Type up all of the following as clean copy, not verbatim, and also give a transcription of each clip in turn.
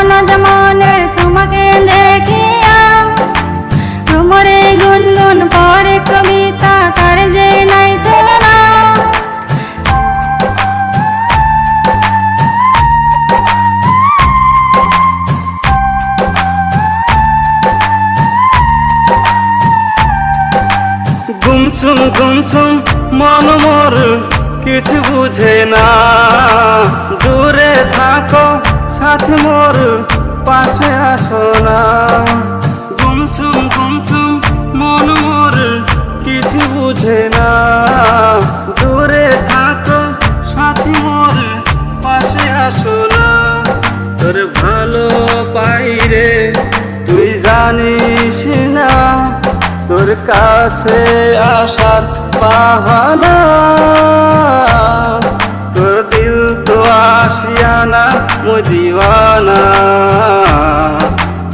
স্বপ্ন যেমনের তোমাকে দেখিয়া ভ্রমরে গুনগুন পরে কবিতা তার যে নাই তুলনা। গুমসুম গুমসুম মন মোর কিছু বুঝে না, দূরে থাকো সাথী মোর পাশে আসো না। গুমসুম গুমসুম মন মোর কিছু বুঝে না, দূরে থাকো সাথী মোর পাশে আসো না। তোর ভালো পাই রে তুই জানিস না, তোর কাছে আসার বাহানা। তোর দিল তো আশিয়ানা মই দিওয়ানা,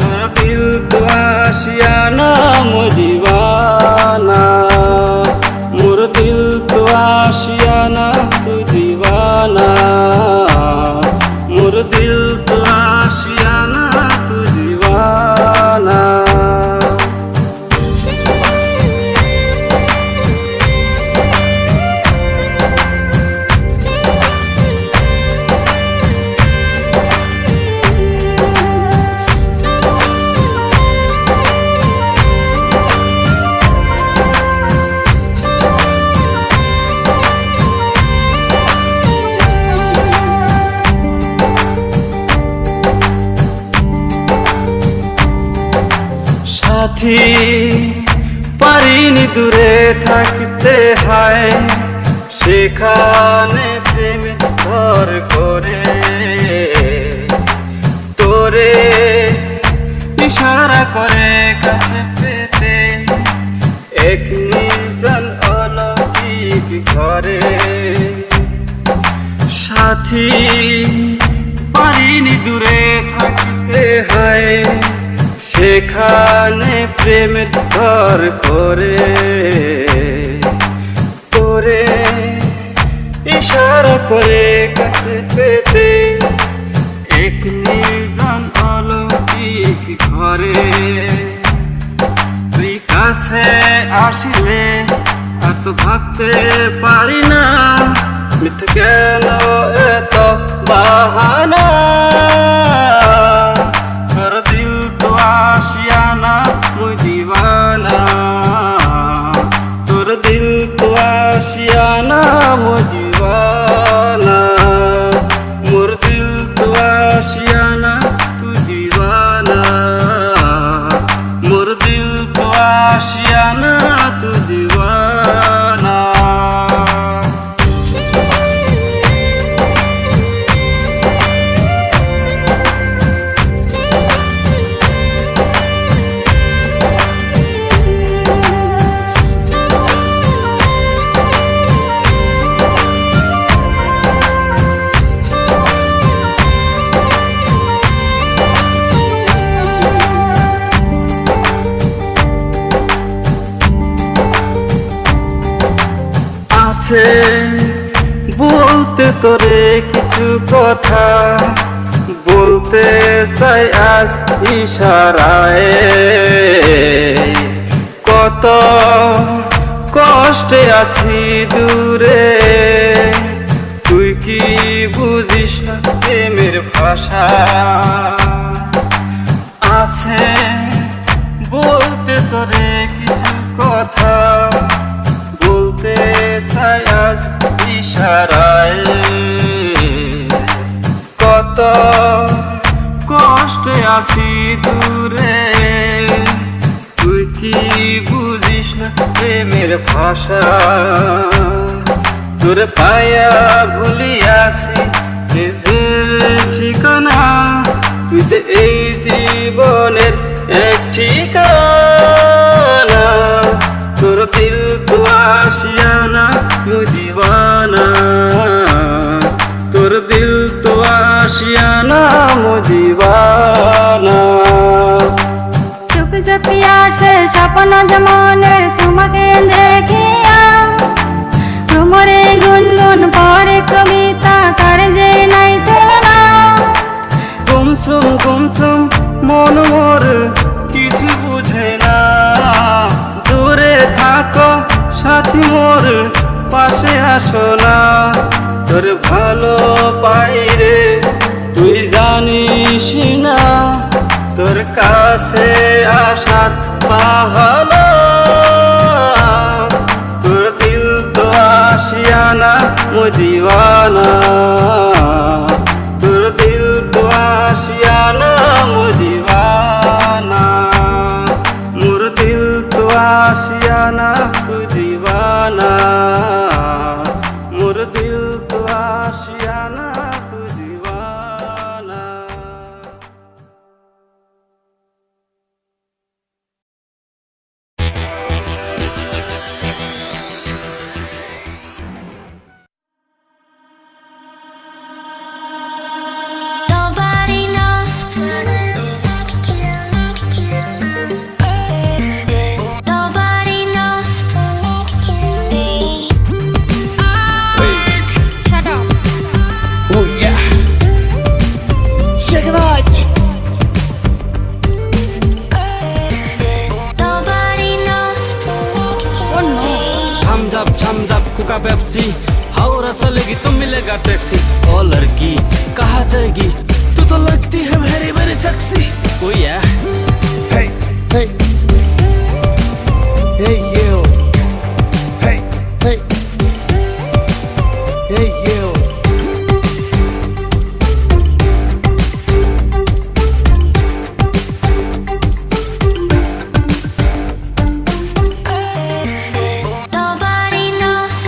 তোর দিল তো আশিয়ানা মই দিওয়ানা। মোর দিল তো আশিয়ানা তুই দিওয়ানা, মোর দিল তো আশিয়ানা তুই দিওয়ানা। সাথী পারিনি দূরে থাকতে, হায় সেখানে প্রেমে ভর করে। তোরে ইশারা করে কাছে পেতে এক নির্জন অলৌকিক ঘরে। সাথী পারিনি দূরে থাকতে, হায় সেখানে প্রেমের ঘর করে। তোরে ইশারা করে কাছে পেতে এক নির্জন অলৌকিক ঘরে। তুই কাছে আসিলে এত ভাবতে পারি না, মিথ্যে কেন এত বাহানা। তোর দিল তো আশিয়ানা মই দিওয়ানা, তোর দিল তো আশিয়ানা মই দিওয়ানা। মোর দিল তো আশিয়ানা তুই দিওয়ানা, মোর দিল তো আশিয়ানা তুই দিওয়ানা। আছে বলতে তোরে কিছু কথা, বলতে চাই আজ ইশারায়। কত কষ্টে আছি দূরে, তুই কি বুঝিস না প্রেমের ভাষা। আছে বলতে তোরে কিছু কথা, বলতে চাই আজ ইশারায়। কত কষ্টে আছি দূরে, তুই কি বুঝিস না প্রেমের ভাষা। তোর পায়া ভুলিয়াছি নিজের ঠিকানা, তুই যে এই জীবনের এক ঠিকানা। তোর দিল তো আশিয়ানা মই দিওয়ানা, তোর দিল তো আশিয়ানা মই দিওয়ানা। চুপি চুপি আসে স্বপ্ন যেমনের তোমাকে দেখিয়া ভ্রমরে গুনগুন পরে কবিতা তার যে নাই তুলনা। গুমসুম মন মোর কিছু বুঝে না। দূরে থাকো সাথী মোর পাশে আসো না। তোর ভালো পাই রে তুই জানিস না, তোর কাছে আসার বাহানা। তোর দিল তো আশিয়ানা মো দিওয়ানা। তোর দিল তো আশিয়ানা মো দিওয়ানা। মোর দিল তো আশিয়ানা তু দিওয়ানা। মোর দিল তো আশিয়ানা তু দিওয়ানা। Nobody knows. Nobody knows. Shut up. Oh yeah. Shake it out. Nobody knows. Oh no. Thums Up Coca Pepsi, Howrah चलेगी तो मिलेगा टैक्सी। ओ लड़की कहाँ जाएगी, तू तो लगती है वेरी वेरी सेक्सी। ओ या Hey, hey. Hey you. Hey, hey. Hey you. Nobody knows.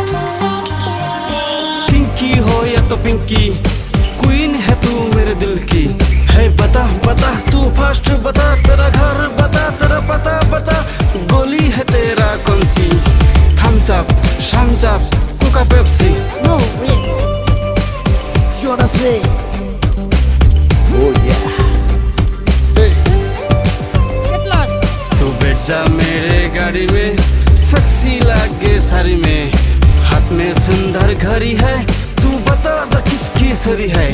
सिंकी हो या तो पिंकी, क्वीन है तू मेरे दिल की। है बता बता तू फर्स्ट बता, तेरा घर बता, तेरा पता बता, गोली है तेरा कौन सी। Thums Up Coca Pepsi. No way. You wanna sing? Oh yeah. Hey. Get lost. तू बैठ जा मेरे गाड़ी में, सेक्सी लागे साड़ी में। हाथ में सुंदर घड़ी है, तू बता द किसकी सरी है।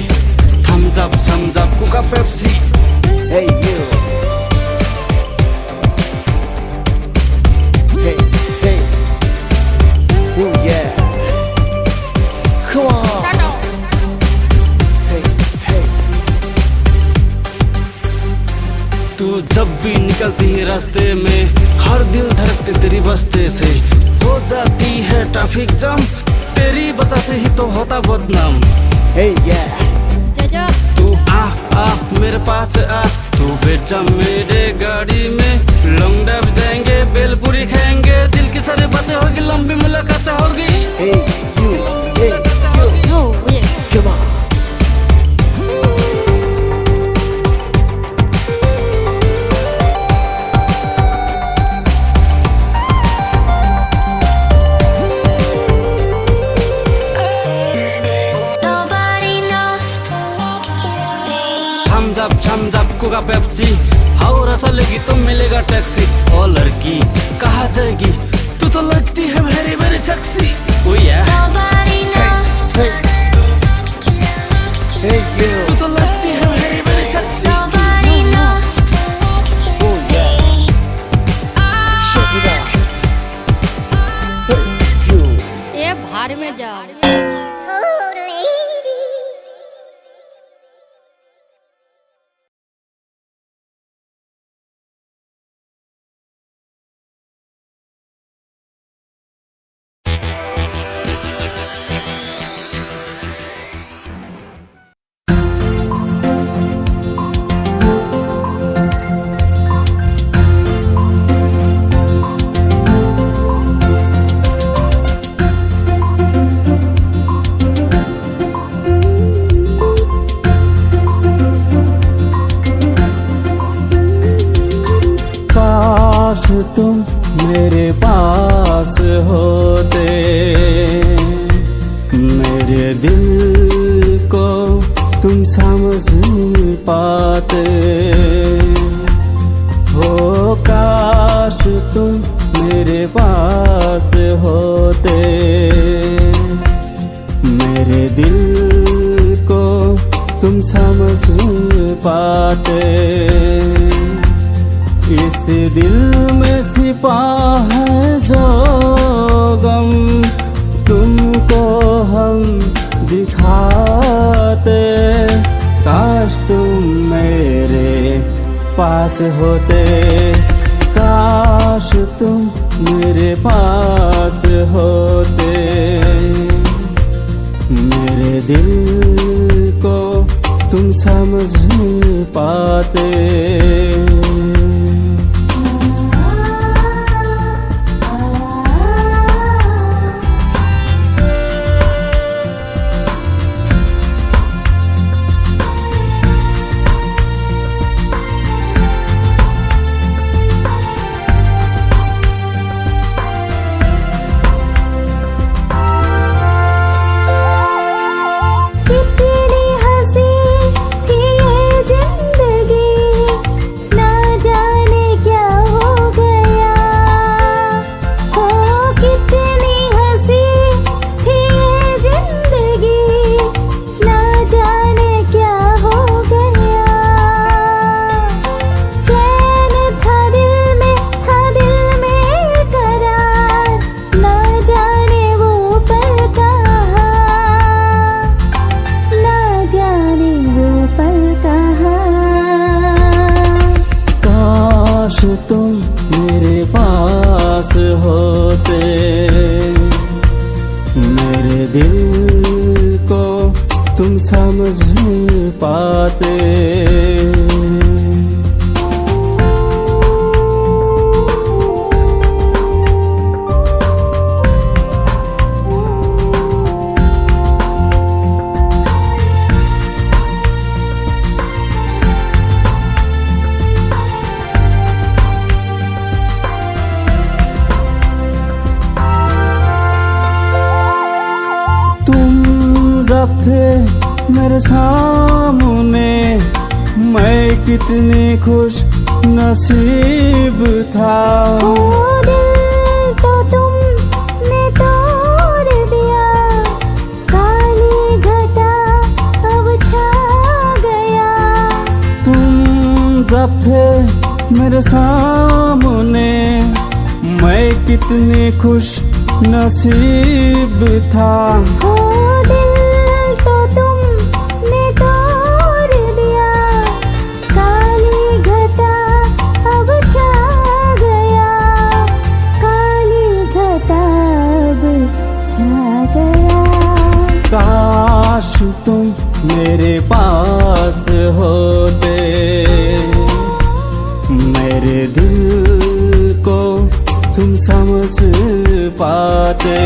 Thums Up Coca Pepsi. Hey you. Hey, hey. Oh yeah. Come on. Shut up. Hey, hey. तू जब भी निकलती है रास्ते में, हर दिल धड़कते तेरी बस्ते से। हो जाती है ट्रैफिक जाम, तेरी वजह से ही तो होता बदनाम। Hey yeah. Jaja. तू आ मेरे पास आ, तू बैठ जा मेरे गाड़ी में। लॉन्ग ड्राइव जाएंगे, बेलपूरी खाएंगे, दिल की सारी बातें होगी, लंबी मुलाकातें होगी। Hey you. Hey you. No way. Come on. Nobody knows. Thums Up Coca Pepsi, Howrah चलेगी तो मिलेगा टैक्सी। ओ लड़की कहाँ जाएगी, तू तो लगती है वेरी वेरी सेक्सी। ओ या Nobody knows. Hey. Hey तू you. तो लगती है very very sexy. Nobody knows. Oh yeah. Shake it out. Hey you. ये भार में जा। तुम मेरे पास होते, मेरे दिल को तुम समझ पाते हो। काश तुम मेरे पास होते, मेरे दिल को तुम समझ समझ पाते। इस दिल में छिपा है जो गम तुमको हम दिखाते। काश तुम मेरे पास होते, काश तुम मेरे पास होते। मेरे दिल को तुम समझ पाते। कितनी हंसी थी ये जिंदगी, ना जाने क्या हो गया। हो कितनी हंसी थी ये जिंदगी, ना जाने क्या हो गया। चैन था दिल में, था दिल में करार, ना जाने वो पल कहाँ, ना जाने वो पल कहाँ। काश तुम मेरे पास होते, मेरे दिल को तुम समझ पाते। तुम जब थे मेरे सामने, मैं कितनी खुश नसीब था। ओ दिल तो तुमने तोड़ दिया, काली घटा अब छा गया। तुम जब थे मेरे सामने, मैं कितनी खुश नसीब था। ओ दिल तो तुमने तोड़ दिया, काली घटा अब छा गया, काली घटा अब छा गया। काश तुम मेरे पास होते, मेरे दिल को तुम समझ पाते।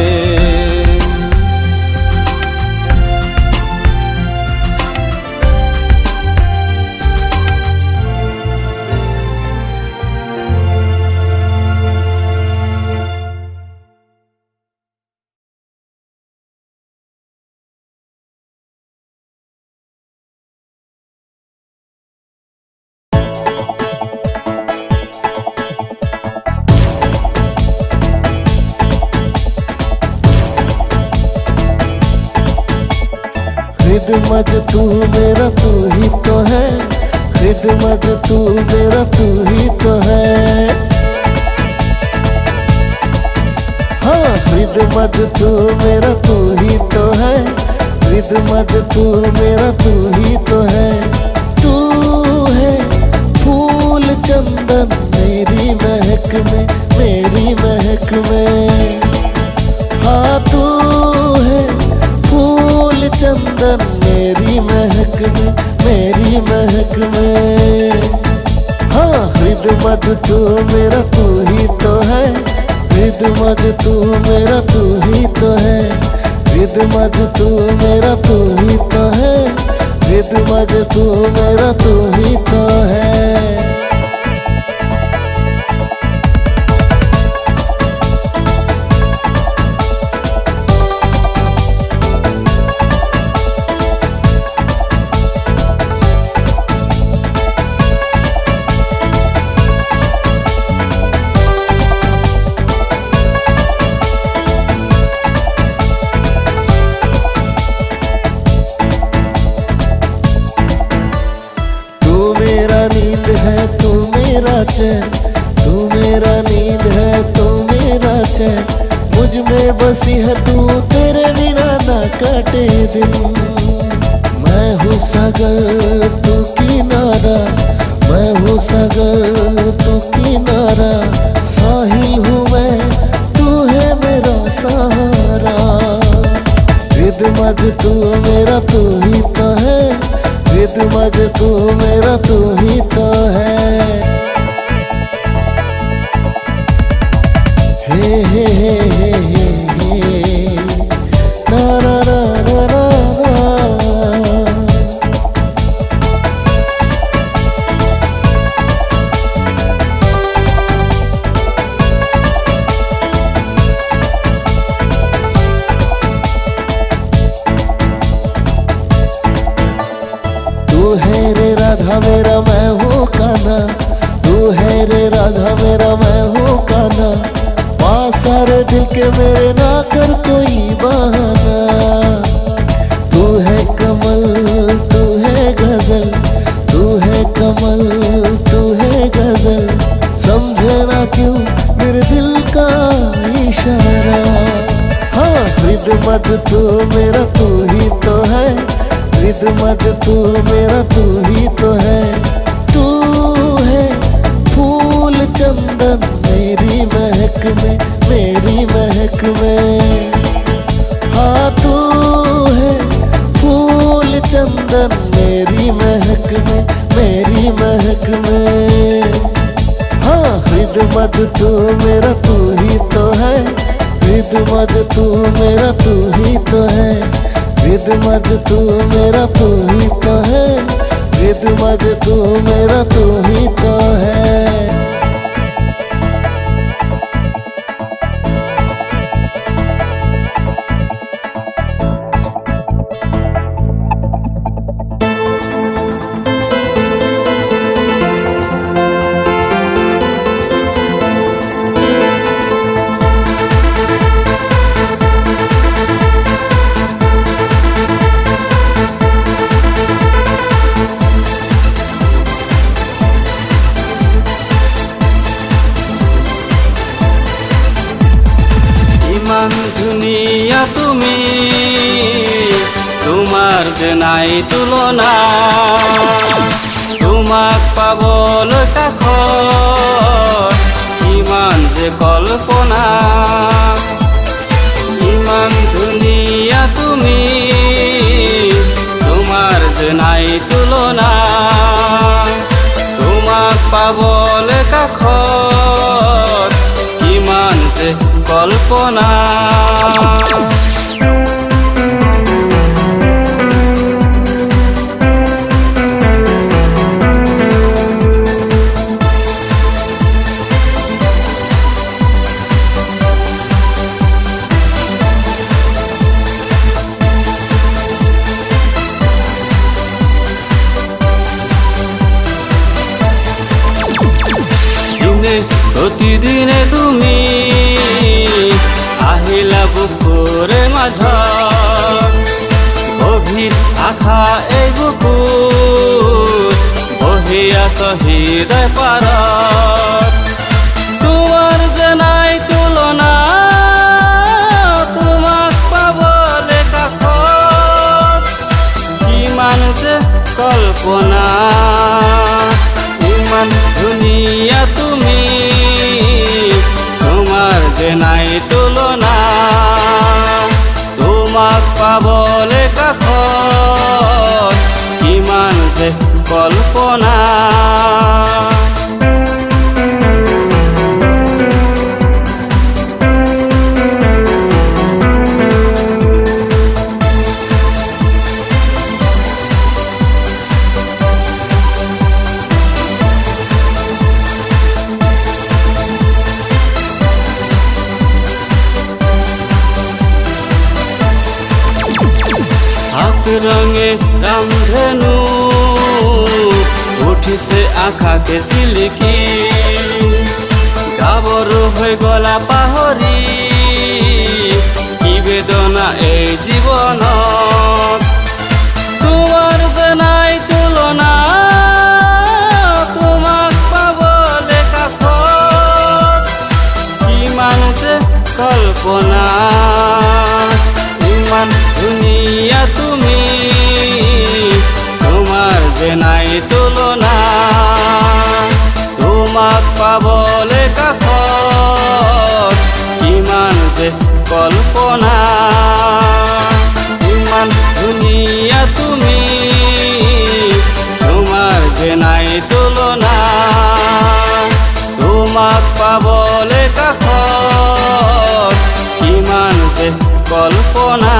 खिदमत तू मेरा तू ही तो है, खिदमत तू मेरा तू ही तो है। हाँ खिदमत तू मेरा तू ही तो है, खिदमत तू मेरा तू ही तो है। तू है फूल चंदन मेरी महक में, मेरी महक में। हाँ तू है फूल चंदन मेरी महक में, मेरी महक में। हाँ खिदमत तू मेरा तू ही तो है, खिदमत तू मेरा तू ही तो है, खिदमत तू मेरा तू ही तो है, खिदमत तू मेरा तू ही तो है। मेरा चैन, तू मेरा नींद है, तू मेरा चैन। मुझ में बसी है तू, तेरे बिना ना कटे दिन। मैं हूँ सागर तू किनारा, मैं हूँ सागर तू किनारा। साहिल हूँ मैं, तू है मेरा सहारा। रिद मज तू मेरा, तू ही तो है। रिद मज तू मेरा, तू ही तो है। हे हे हे हे हे ना ना ना ना ना ना। तू है रे राधा मेरा, मैं हूँ कान्हा। तू है रे राधा मेरा, मैं हूँ कान्हा। सारे दिल के मेरे, ना कर कोई बहाना। तू है कमल, तू है गजल, तू है कमल, तू है गजल। समझे ना क्यों मेरे दिल का इशारा। हाँ रिद मज तू मेरा, तू ही तो है। रिद मज तू मेरा, तू ही तो है। तू है फूल चंदन मेरी महक में, मेरी महक में। हाँ तू है फूल चंदन मेरी महक में, मेरी महक में। हाँ रिद मज तू मेरा, तू ही तो है। रिद मज तू मेरा, तू ही तो है। रिद मज तू मेरा, तू ही तो है। रिद मज तू मेरा, तू ही तो है। ইমান ধুনিয়া তুমি, তোমার যে নাই তুলনা। তোমাক পাবলৈ কাষত ইমান যে কল্পনা। ইমান ধুনিয়া তুমি, তোমার যে নাই তুলনা। তোমাক পাবলৈ কাষত কিমান যে কল্পনা। প্রতিদিনে তুমি আহিলা বুকুৰে মাজত। গভীৰ আশা এই বুকুত বহি আছ হৃদয় পাৰত। তোমাৰ যে নাই তুলনা, তোমাক পাবলৈ কাষত কিমান যে কল্পনা। ইমান ধুনীয়া তুমি, তোমার যে নাই তুলনা। তোমাক পাবলৈ কাষত কিমান যে কল্পনা। রঙে রামধেনু উঠিছে আকাশে চিলিকি। গাবৰু হৈ গলা পাহৰি, কি বেদনা এই জীৱনত। তোমাৰ যে নাই তুলনা, তোমাক পাবলৈ তুলনা তোমাক পাবলে কাষত কিমান যে কল্পনা ইমান ধুনীয়া তুমি তোমাৰ যে নাই তুলনা তোমাক পাবলে কাষত কিমান যে কল্পনা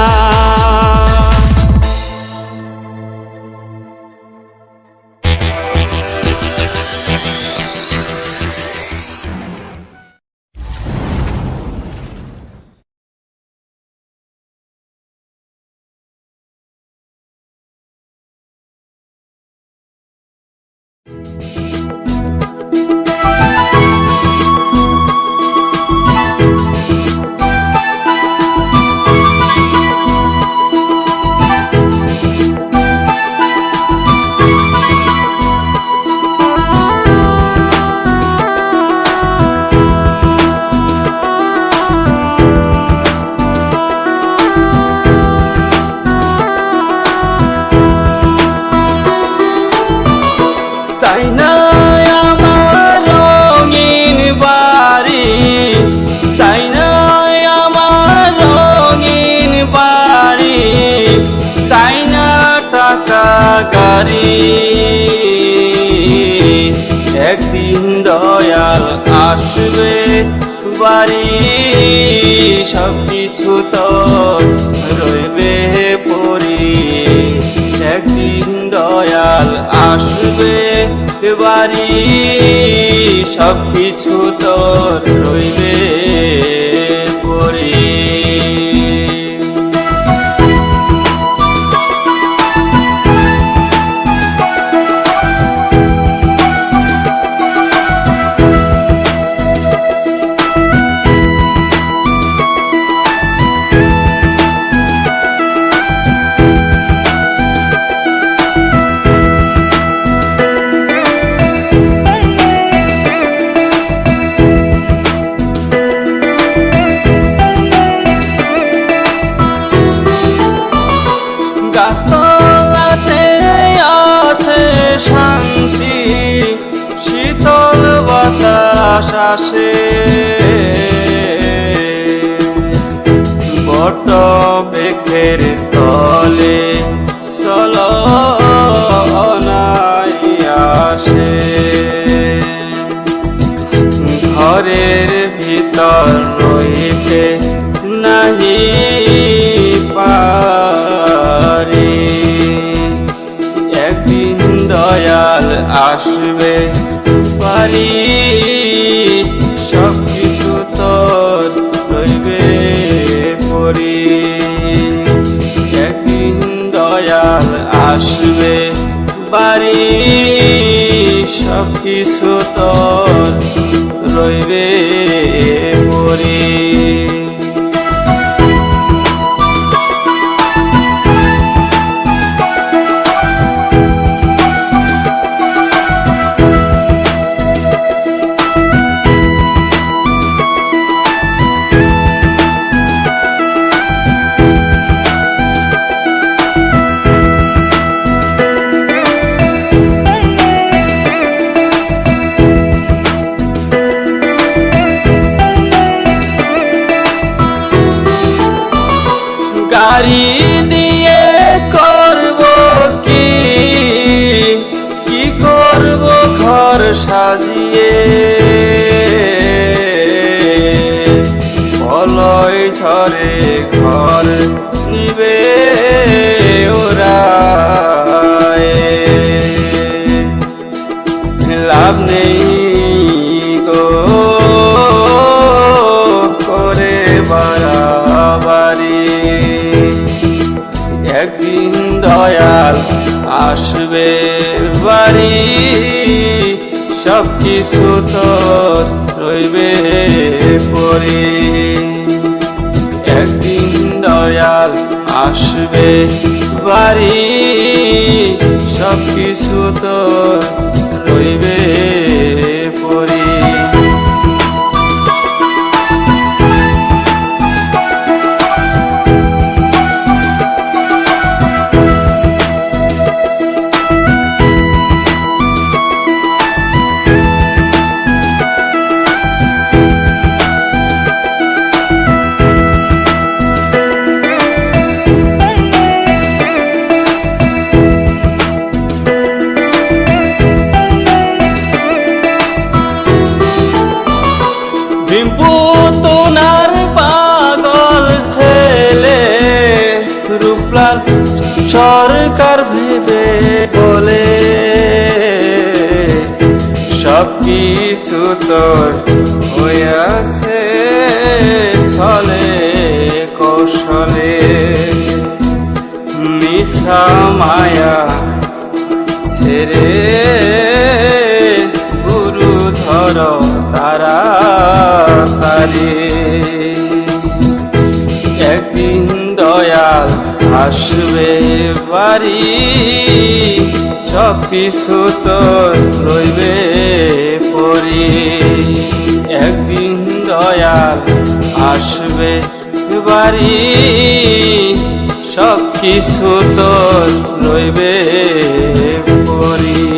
সাইনাই আমার রঙিন বাড়ি সাইনাই আমার রঙিন বাড়ি সাইনা টাকা গাড়ি একদিন দয়াল আসবে বাড়ি সব কিছু তো রইবে পরি একদিন দয়াল আসবে বাড়ি সব কিছু তো রইবে পরি গাছতলাতে আছে শান্তি শীতল বাতাস আসে বট বৃক্ষের তলে চলনাই আসে ঘরের ভিতর রইতে নাহি পারি একদিন দয়াল আসবে বাড়ি সব কিছু তোর রইবে পরি একদিন দয়াল আসবে বাড়ি সব কিছু তোর রইবে পরি গাড়ি দিয়ে করব কি করব ঘর সাজিয়ে বলয় ঝরে ঘর নিবে ওরা লাভ নেই গো করে বাড়াবাড়ি একদিন দয়াল আসবে বাড়ি সব কিছু তোর রইবে পরি একদিন দয়াল আসবে বাড়ি সব কিছু তোর রইবে পরি সরকার ভেবে বলে সব কিছু তোর হইয়াছে ছলে কৌশলে মিশা মায়া ছেড়ে গুরু ধর তারা তারে একদিন দয়াল আসবে বাড়ি সব কিছু তোর রইবে পরি একদিন দয়াল আসবে বাড়ি সব কিছু তোর রইবে পরি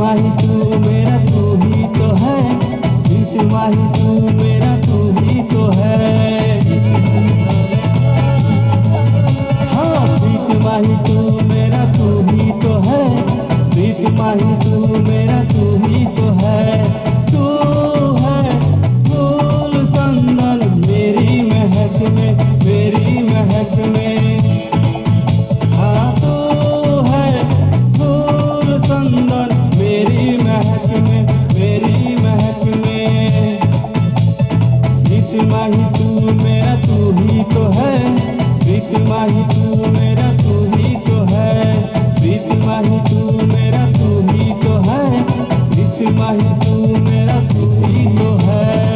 माही तू मेरा तू ही तो है प्रीत माही तू मेरा तू ही तो है हाँ प्रीत माही तू मेरा तू ही तो है प्रीत माही तू मेरा तू ही तो है तू है फूल चंदन मेरी महक में हाँ तू है फूल चंदन मेरी महक में प्रीत माही तू मेरा तू ही तो है प्रीत माही तू मेरा तू ही तो है प्रीत माही तू मेरा तू ही तो है प्रीत माही तू मेरा तू ही तो है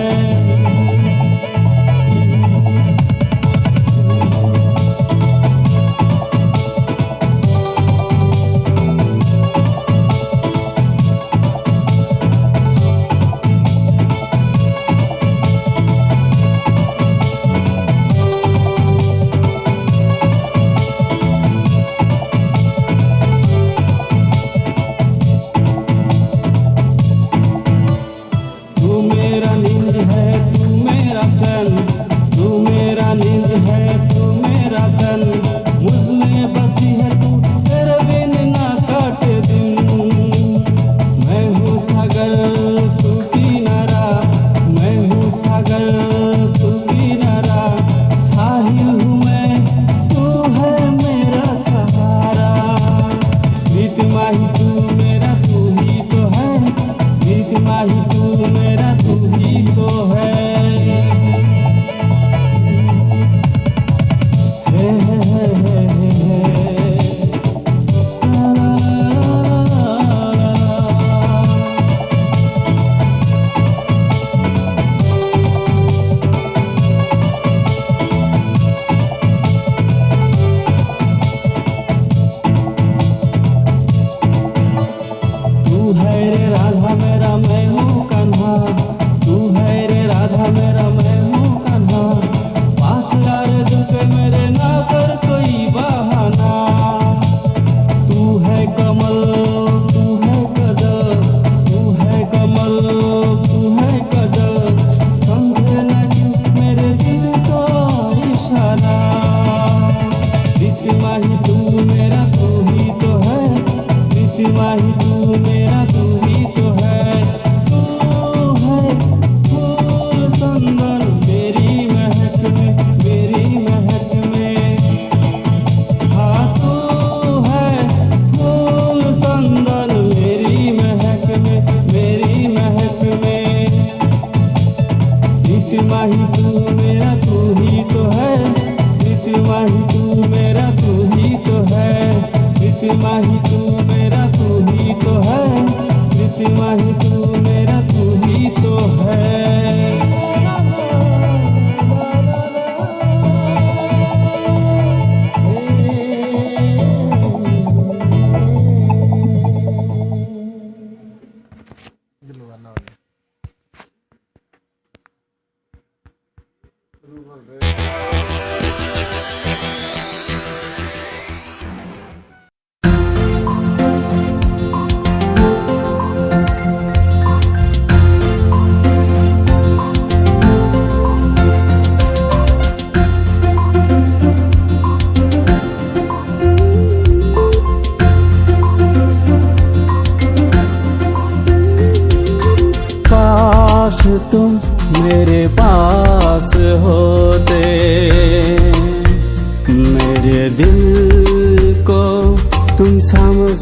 समझ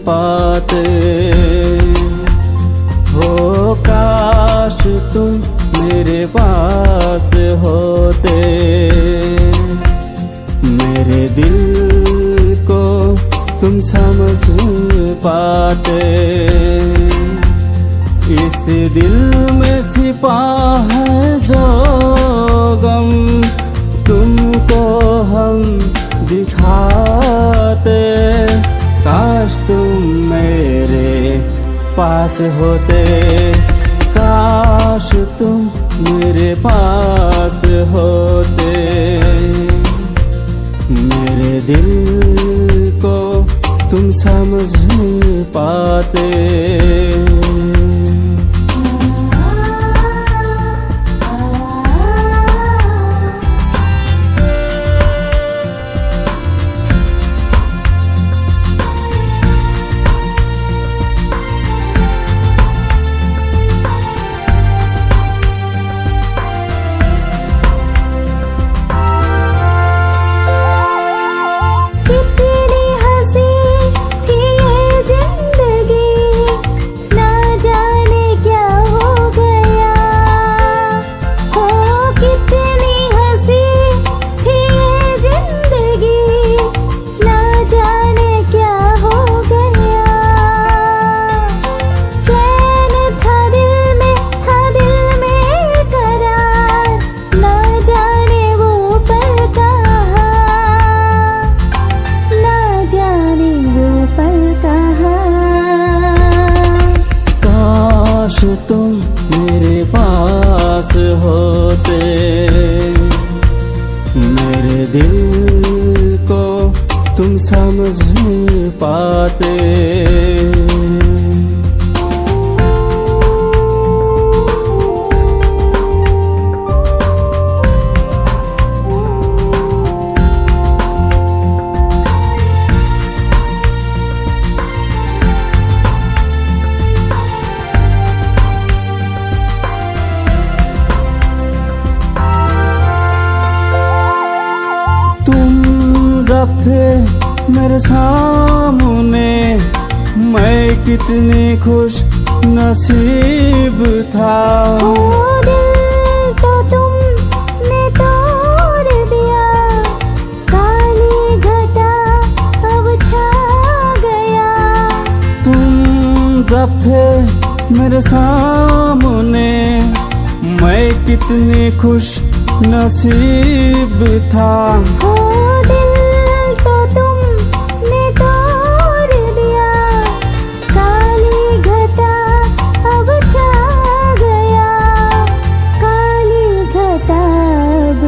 पाते हो। काश तुम मेरे पास होते, मेरे दिल को तुम समझ पाते। इस दिल में छिपा है जो गम, तुमको हम दिखाते। काश तुम मेरे पास होते, काश तुम मेरे पास होते। मेरे दिल को तुम समझ पाते। कितनी हंसी थी ये जिंदगी, ना जाने क्या हो गया। हो कितनी हंसी थी ये जिंदगी, ना जाने क्या हो गया। चैन था दिल में, था दिल में करार, ना जाने वो पल कहाँ, ना जाने वो पल कहाँ। काश तुम मेरे पास होते, मेरे दिल को तुम समझ पाते। तुम जब थे मेरे सामने, मैं कितनी खुश नसीब था। ओ दिल तो तुमने तोड़ दिया, काली घटा अब छा गया। तुम जब थे मेरे सामने, मैं कितनी खुश नसीब था। ओ दिल तो तुमने तोड़ दिया, काली घटा अब छा गया, काली घटा अब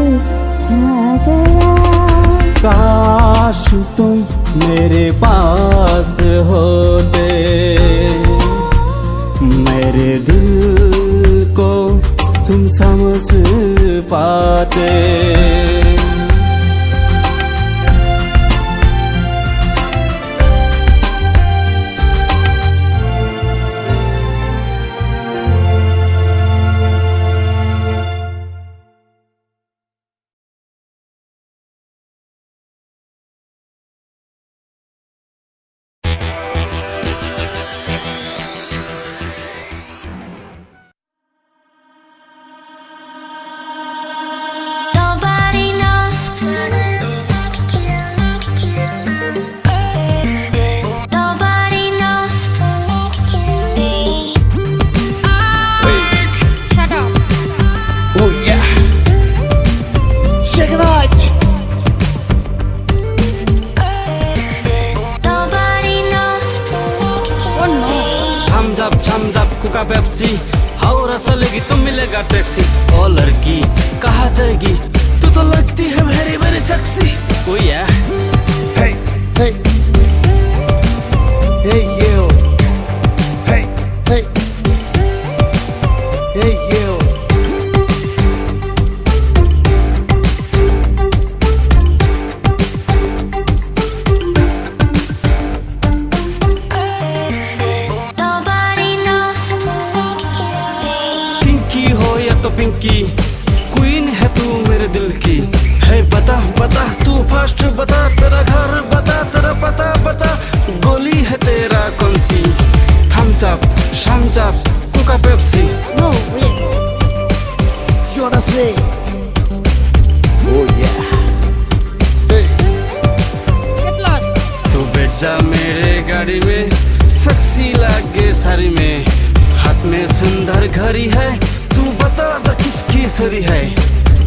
छा गया। काश तुम मेरे पास होते, मेरे दिल को तुम समझ पाते। Nobody knows. Nobody knows. Shut up. Oh yeah. Shake it out. Nobody knows. Oh no. Thums Up Coca Pepsi, और चलेगी तो मिलेगा टैक्सी। ओ लड़की कहाँ जाएगी, तू तो लगती है वेरी वेरी सेक्सी। ओ या Hey, hey, hey you. Hey, hey, hey you. Nobody knows. सिंकी हो या तो पिंकी, क्वीन है तू मेरे दिल की। है बता गाड़ी में, सेक्सी लागे साड़ी में, हाथ में सुंदर घड़ी है, तू बता द किसकी सरी है,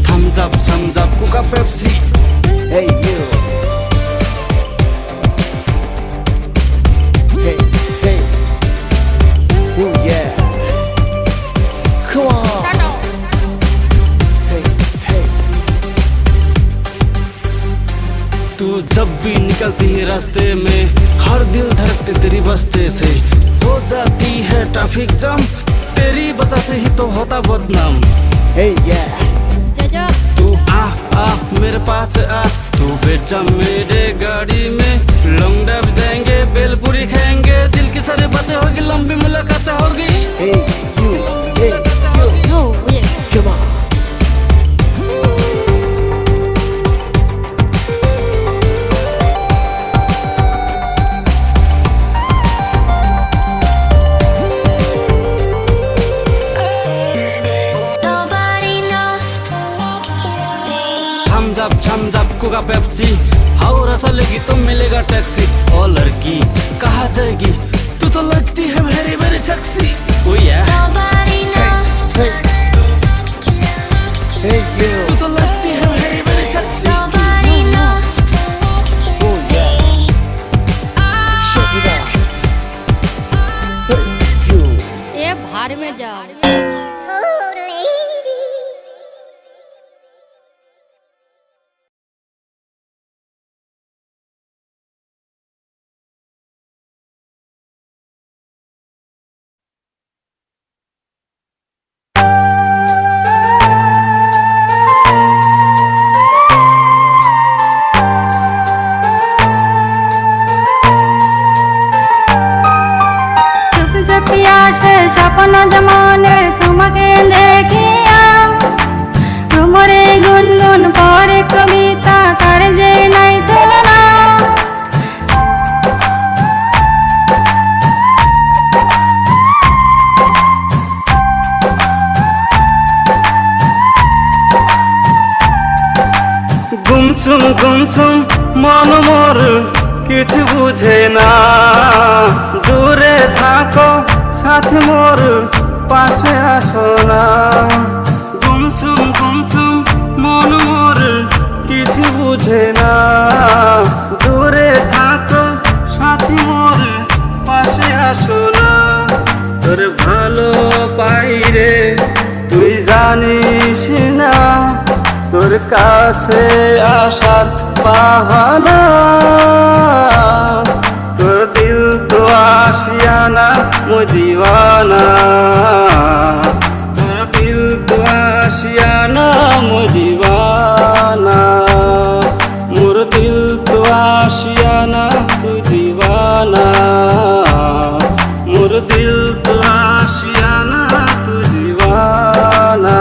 Thums Up Coca Pepsi. Hey you. Hey, hey. Ooh yeah. Come on. Shut up. Hey, hey. तू जब भी निकलती है रास्ते में, हर दिल धड़कते तेरी बस्ते से, हो जाती है ट्रैफिक जाम, तेरी वजह से ही तो होता बदनाम। Hey yeah. जजा तू आ मेरे पास आ, तू बैठ जा मेरे गाड़ी में, लॉन्ग ड्राइव जाएंगे, बेलपूरी खाएंगे, दिल की सारी बातें होगी, लंबी मुलाकातें होगी। Hey you. Hey you. No ये Come on. Nobody knows. Thums Up Coca Pepsi, और ऐसा लगी तो मिलेगा टैक्सी। ओ लड़की कहाँ जाएगी, तू तो लगती है वेरी वेरी सेक्सी। ओ या Nobody knows. Hey. Hey तू you. तो लगती है very very sexy. Nobody knows. Oh yeah. Check it out. Hey you. ये भार में जाओ। চুপি আসে স্বপ্ন জমানে তোমাকে দেখিয়া, ভ্রমরে গুনগুন পরে কবিতা তার যে নাই তুলনা। গুমসুম মন মোর কিছু বুঝে না, দূরে থাকো সাথে মোর পাশে আসো না। গুমসুম মন মোর কিছু বুঝে না, দূরে থাকো সাথে মোর পাশে আসো না। তোর ভালো পাই রে তুই জানিস না, তোর কাছে আসার বাহানা, তোর দিল তো আশিয়ানা মই দিওয়ানা, তোর দিল তো আশিয়ানা মই দিওয়ানা, মোর দিল তো আশিয়ানা তুই দিওয়ানা, মোর দিল তো আশিয়ানা তুই দিওয়ানা।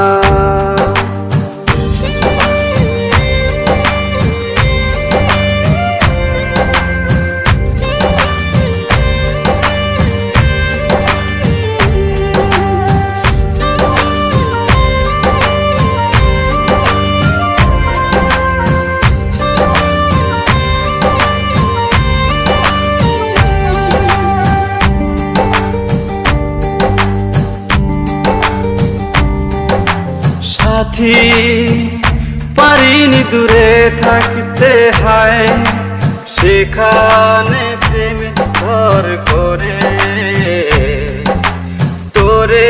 সাথী পারিনি দূরে থাকতে, হায় সেখানে প্রেম ঘর করে, তোরে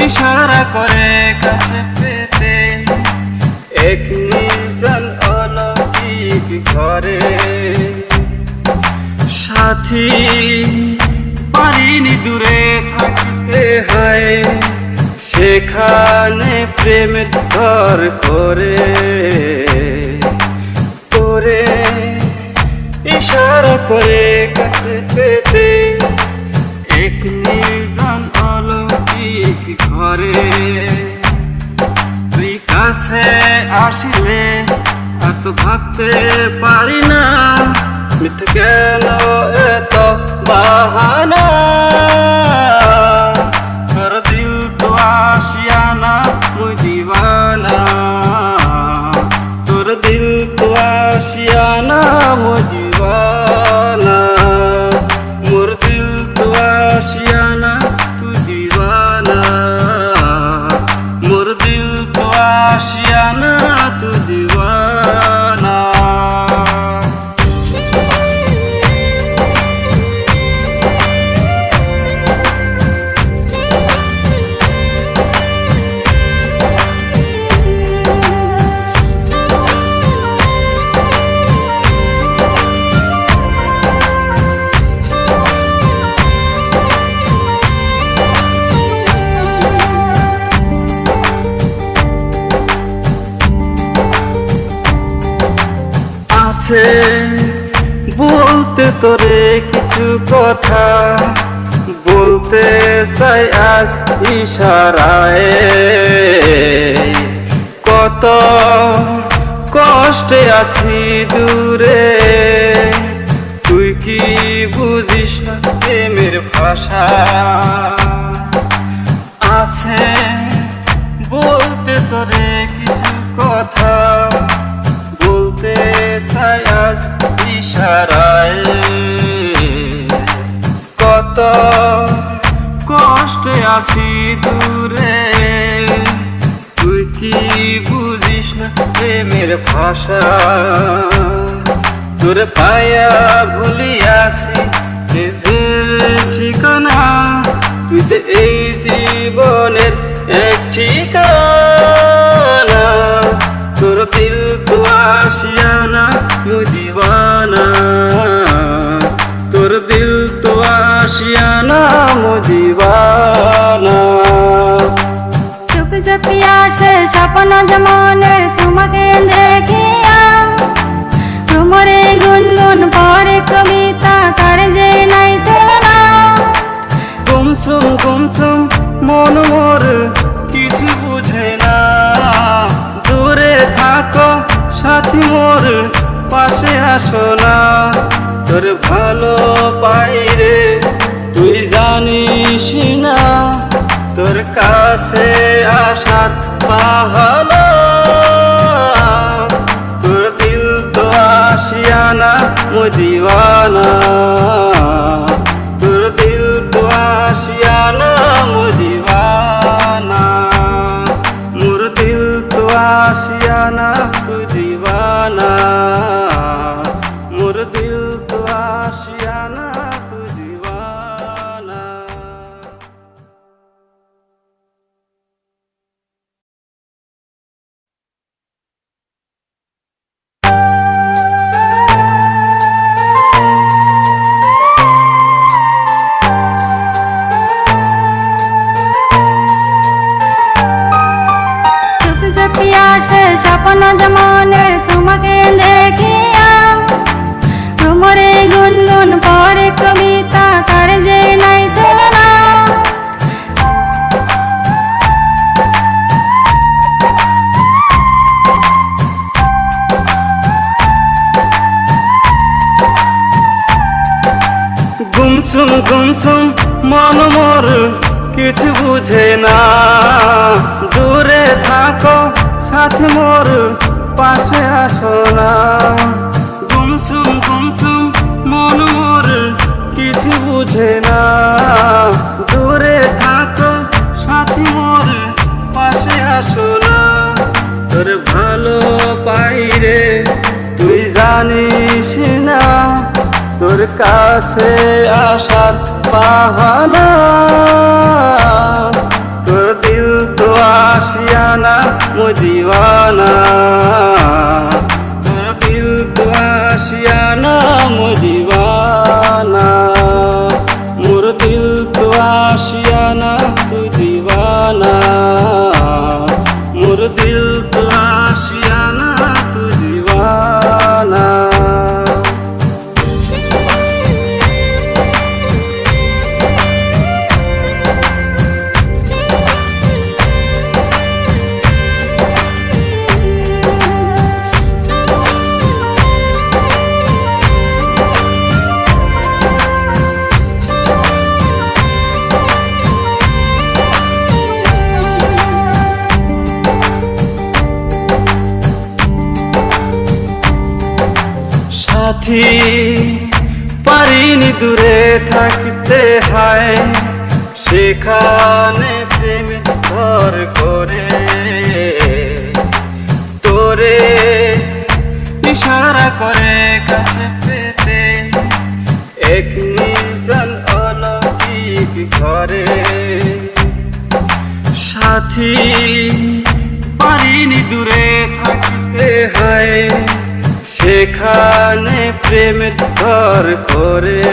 ইশারা করে কাছে পেতে, এক নির্জন অলৌকিক ঘরে। সাথী পারিনি দূরে থাকতে, হায় সেখানে প্রেম ঘর করে, তোরে ইশারা করে কাছে পেতে, এক নির্জন অলৌকিক ঘরে। তুই কাছে আসিলে এত ভাবতে পারি না, মিথ্যে কেন এত বাহানা, তোর দিল তো আশিয়ানা মই দিওয়ানা, তোর দিল তো আশিয়ানা মই দিওয়ানা। আছে বলতে তোরে কিছু কথা, বলতে চাই আজ ইশারায়। কত কষ্টে আছি দূরে, তুই কি বুঝিস না প্রেমের ভাষা। আছে বলতে তোরে কিছু কথা, বলতে চাই আজ ইশারায়। কত কষ্টে আছি দূরে, তুই কি বুঝিস না প্রেমের ভাষা। তোর পায়া ভুলিয়াছি নিজের ঠিকানা, তুই যে এই জীবনের এক ঠিকানা। তোর দিল তো আশিয়ানা মুই দিওয়ানা, তোর দিল তো আশিয়ানা মুই দিওয়ানা। চুপি চুপি আসে স্বপ্ন যেমনে তোমাকে দেখিয়া, তোমারে গুনগুন পরে কবিতা করে যে নাই তোরা। গুমসুম গুমসুম মন মোর কিছু বুঝে না, দূরে থাকো সাথী মোর পাশে আসো না। তোর ভালো পাই রে তুই জানিস না, তোর কাছে আসার বাহানা। তোর দিল তো আশিয়ানা মুই দিওয়ানা, তোর দিল তো আশিয়ানা মুই দিওয়ানা। মোর দিল তো আশিয়ানা তুই দিওয়ানা, মোর দিল তো আশিয়ানা তুই দিওয়ানা। চুপি চুপি আসে স্বপ্ন যেমনে তোমাকে দেখিয়া, তোমারে গুনগুন পরে কবিতা করে যে নাই তোরা। গুমসুম গুমসুম মন মোর কিছু বুঝে না, দূরে থাকো সাথী মোর পাশে আসো না। গুমসুম গুমসুম মন মোর কিছু বুঝে না, দূরে থাকো সাথী মোর পাশে আসো না। তোর ভালো পাই রে তুই জানিস না, তোর কাছে আসার বাহানা। তোর দিল তো আশিয়ানা মুই দিওয়ানা, তোর দিল তো আশিয়ানা মুই দিওয়ানা। মোর দিল তো আশিয়ানা তুই দিওয়ানা, মোর দিল তো আশিয়ানা তুই দিওয়ানা। সাথী পারিনি দূরে থাকতে, হায় সেখানে প্রেম ঘর করে। তোরে ইশারা করে কাছে পেতে, এক নির্জন অলৌকিক ঘরে। সাথী পারিনি দূরে থাকতে, হায় সেখানে প্রেমের ঘর করে।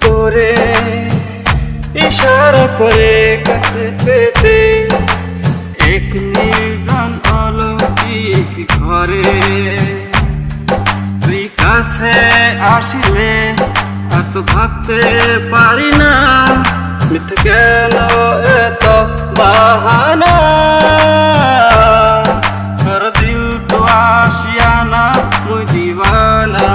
তোরে ইশারা করে কাছে পেতে, এক নির্জন অলৌকিক ঘরে। কাছে আসিলে আর তো ভাবতে পারি না মিথ্যে কেন এত বাহানা তোর দিল তো আশিয়ানা মুই দিওয়ানা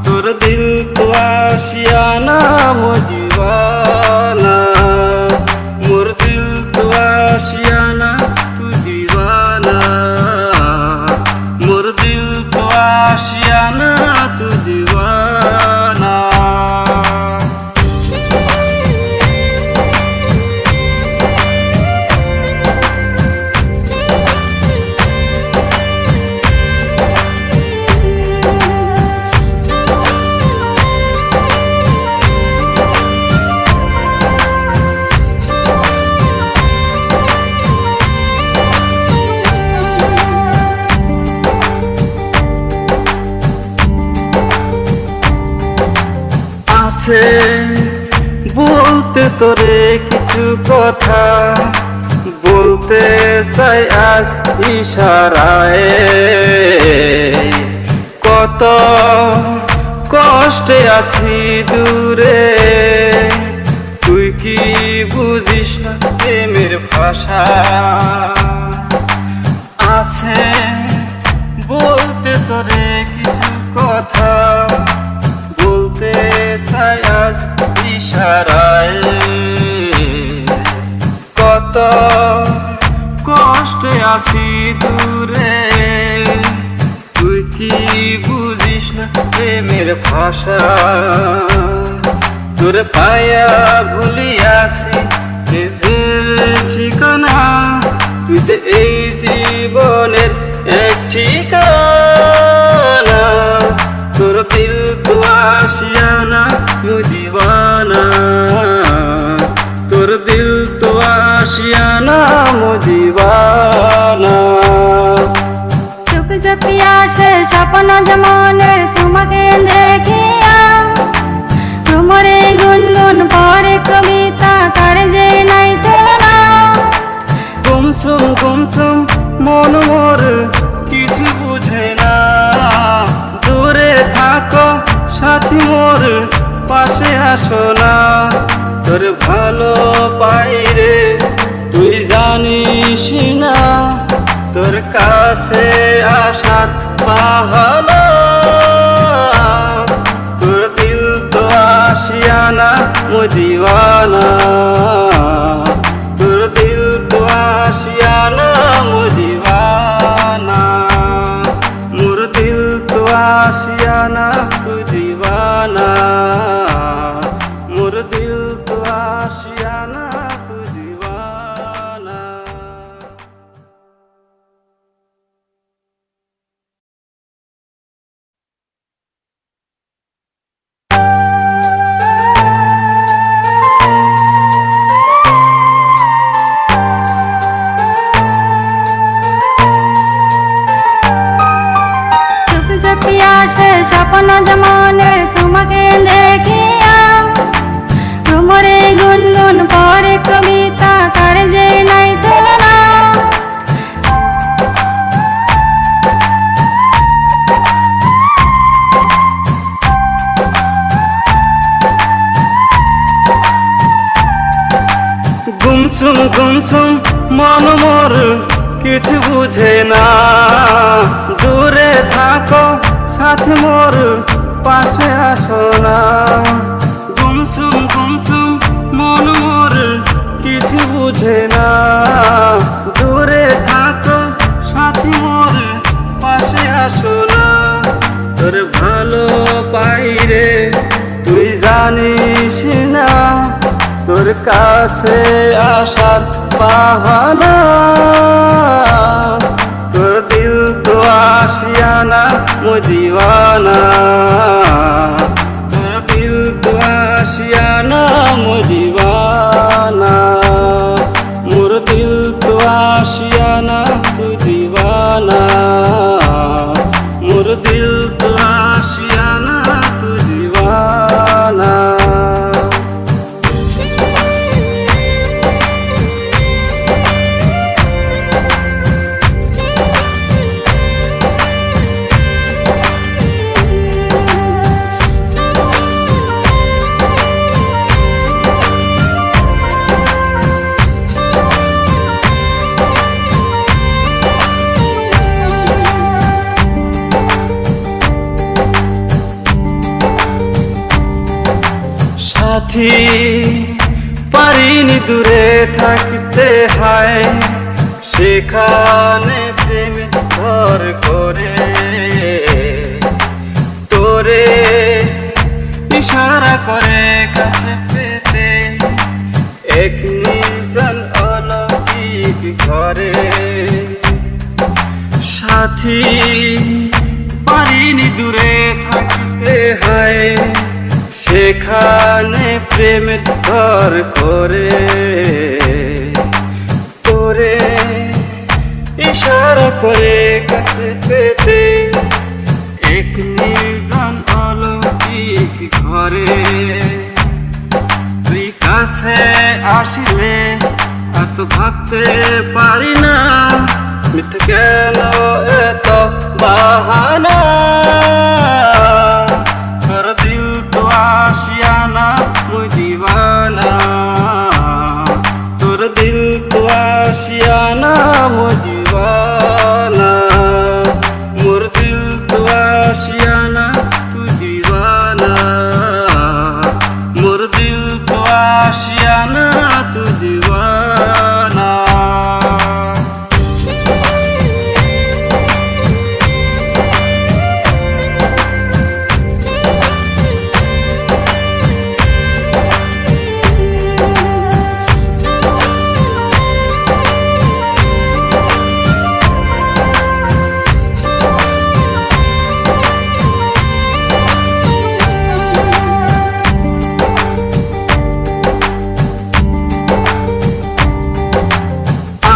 তোর দিল তো আশিয়ানা মুই দিওয়ানা মোর দিল তো আশিয়ানা তুই দিওয়ানা মোর দিল তো আশিয়ানা তুই দিওয়ানা আছে বলতে তোরে কিছু কথা বলতে চাই আজ ইশারায় কত কষ্টে আছি দূরে তুই কি বুঝিস না প্রেমের ভাষা আছে বলতে তোরে কিছু কথা বলতে চাই আজ ইশারায় কত কষ্টে আছি দূরে তুই কি বুঝিস না প্রেমের ভাষা তোর পায়া ভুলিয়াছি নিজের ঠিকানা তুই যে এই জীবনের এক ঠিকানা তোর দিল তো আশিয়ানা মুই দিওয়ানা তোর দিল তো আশিয়ানা মুই দিওয়ানা চুপ চুপি আসে স্বপ্ন যেমনে তোমাকে দেখিয়া তোমারে গুনগুন পরে কবিতা কার যে নাই তোরা গুমসুম গুমসুম মন মোর কিছু বুঝে না দূরে থাকো সাথী মোর পাশে আসো না তোর ভালো পাই রে তুই জানিস না তোর কাছে আসার বাহানা তোর দিল তো আশিয়ানা মুই দিওয়ানা তোর দিল তো আশিয়ানা মুই দিওয়ানা মোর দিল তো আশিয়ানা তুই দিওয়ানা মোর দিল তো আশিয়ানা তুই দিওয়ানা চুপ চুপি আসে স্বপ্ন যেমনে তোমাকে দেখিয়া তোমারে গুনগুন পরে কবিতা কার যে নাই তোরা গুমসুম গুমসুম মন মোর কিছু বুঝে না দূরে থাকো সাথী মোর পাশে আসো না গুমসুম গুমসুম মন মোর কিছু বুঝে না দূরে থাকো সাথী মোর পাশে আসো না তোর ভালো পাই রে তুই জানিস না তোর কাছে আসার বাহানা তোর দিল তো আশিয়ানা মুই দিওয়ানা তোর দিল তো আশিয়ানা মুই দিওয়ানা মোর দিল তো আশিয়ানা তুই দিওয়ানা মোর দিল তো আশিয়ানা তুই দিওয়ানা সাথী পারিনি দূরে থাকতে হয় সেখানে প্রেম ভর করে তোরে ইশারা করে কাছে পেতে এক নির্জন অলৌকিক ঘরে সাথী পারিনি দূরে থাকতে হয় সেখানে প্রেম ঘর করে তোরে ইশারা করে কাছে পেতে এক নির্জন অলৌকিক ঘরে তুই কাছে আসলে এত ভাবতে পারি না মিথ্যে কেন এত বাহানা তোর দিল তো আশিয়ানা মুই দিওয়ানা তোর দিল তো আশিয়ানা মুই দিওয়ানা মোর দিল তো আশিয়ানা তুই দিওয়ানা মোর দিল তো আশিয়ানা তুই দিওয়ানা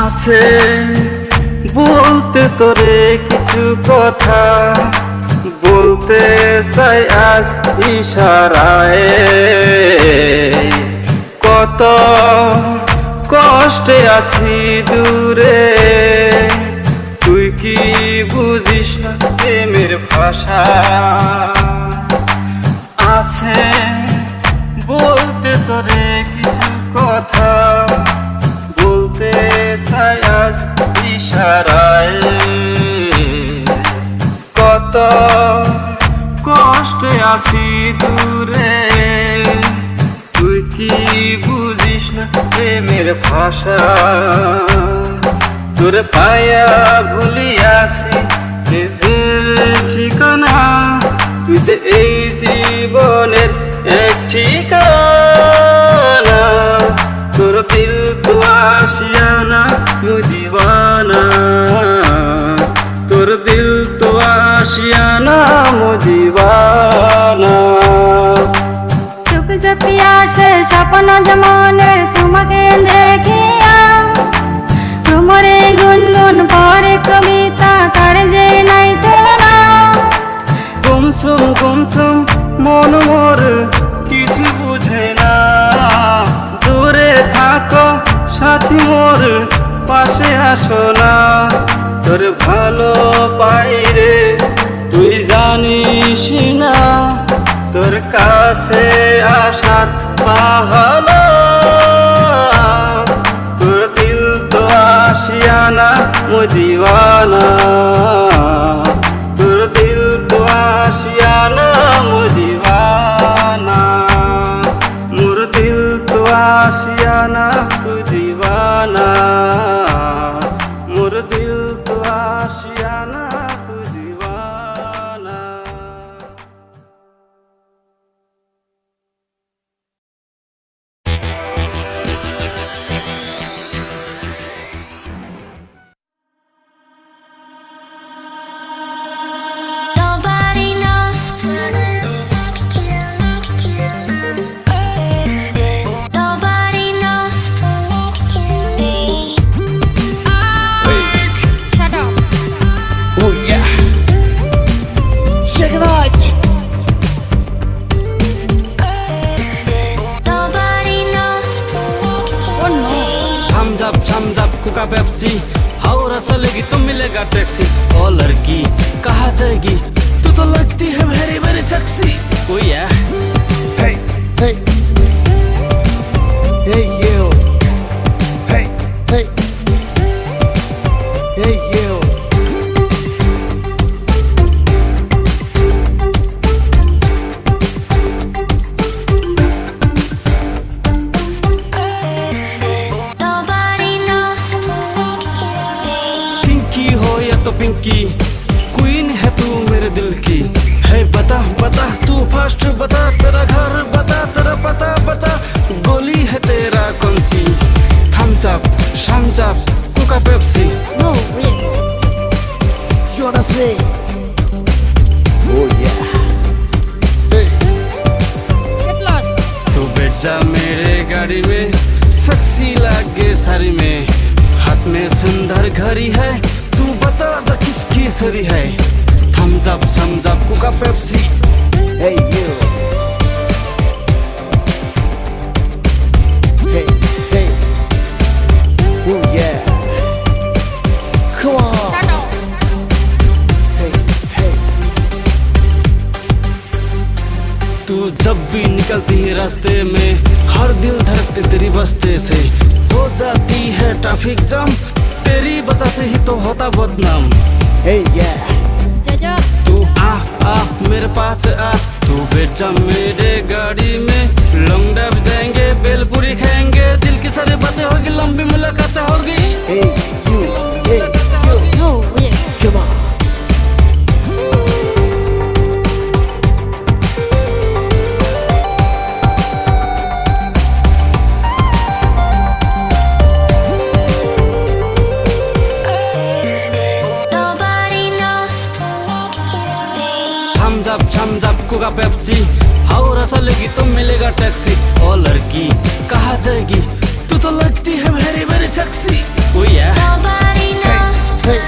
আছে বলতে তোরে কিছু কথা বলতে চাই আজ ইশারায় কত কষ্টে আছি দূরে তুই কি বুঝিস না প্রেমের ভাষা আছে বলতে তোরে কিছু কথা বলতে চাই আজ ইশারায় কত কষ্টে আছি দূরে তুই কি বুঝিস না প্রেমের ভাষা তোর পায়া ভুলিয়াছি নিজের ঠিকানা তুই যে এই জীবনের এক ঠিকানা তোর দিল তো আশিয়ানা মুই দিওয়ানা তোর দিল তো আশিয়ানা মুই দিওয়ানা চুপি চুপি আসে স্বপ্ন যেমনে তোমাকে দেখিয়া তোমারে গুনগুন পরে কবিতা কার যে নাই তোরা গুমসুম মন মোর কিছু বুঝে না দূরে থাকো সাথী মোর পাশে আসো না তোর ভালো পাই রে তুই জানিস না তোর কাছে আসার বাহানা তোর দিল তো আশিয়ানা মুই দিওয়ানা তোর দিল তো আশিয়ানা মুই দিওয়ানা মোর দিল তো আশিয়ানা তুই দিওয়ানা মোর দিল তো আশিয়ানা তুই দিওয়ানা Nobody knows. Nobody knows. Shut up. Oh yeah. Shake it out. Nobody knows. Oh no. Thums Up Coca Pepsi Howrah चलेगी तो मिलेगा टैक्सी ओ लड़की कहाँ जाएगी तू तो लगती है वेरी वेरी सेक्सी ओ या Hey, hey, hey you. Hey, hey, hey you. Pinky queen है तू मेरे दिल की। है बता बता तू फास्ट बता, तेरा घर बता, तेरा पता बता, गोली है तेरा कौन सी? थम्स अप, शम्स अप, Coca Pepsi. No way. You wanna say? Oh yeah. Hey. Get lost. तू बैठ जा मेरे गाड़ी में, सेक्सी लागे साड़ी में, हाथ में सुंदर घड़ी है, तू बता द किसकी सरी है? थम्स अप, शम्स अप, Coca Pepsi. Hey you. Hey hey. Oh yeah. Come on. Shut up. Hey hey. तू जब भी निकलती है रास्ते में, हर दिल धड़कते तेरी बस्ते से, हो जाती है ट्रैफिक जाम, तेरी वजह से ही तो होता बदनाम। Hey yeah. Jaja. तू आ मेरे पास आ, तू बैठ जा मेरे गाड़ी में, लॉन्ग ड्राइव जाएंगे, बेलपूरी खाएंगे, दिल की सारी बातें होगी, लंबी मुलाकातें होगी। Hey you. Hey you. No way. Come on. Nobody knows. Thums Up, Coca Pepsi, और ऐसा लगी तो मिलेगा टैक्सी। ओ लड़की कहाँ जाएगी, तू तो लगती है वेरी वेरी सेक्सी। ओ या Nobody knows. Hey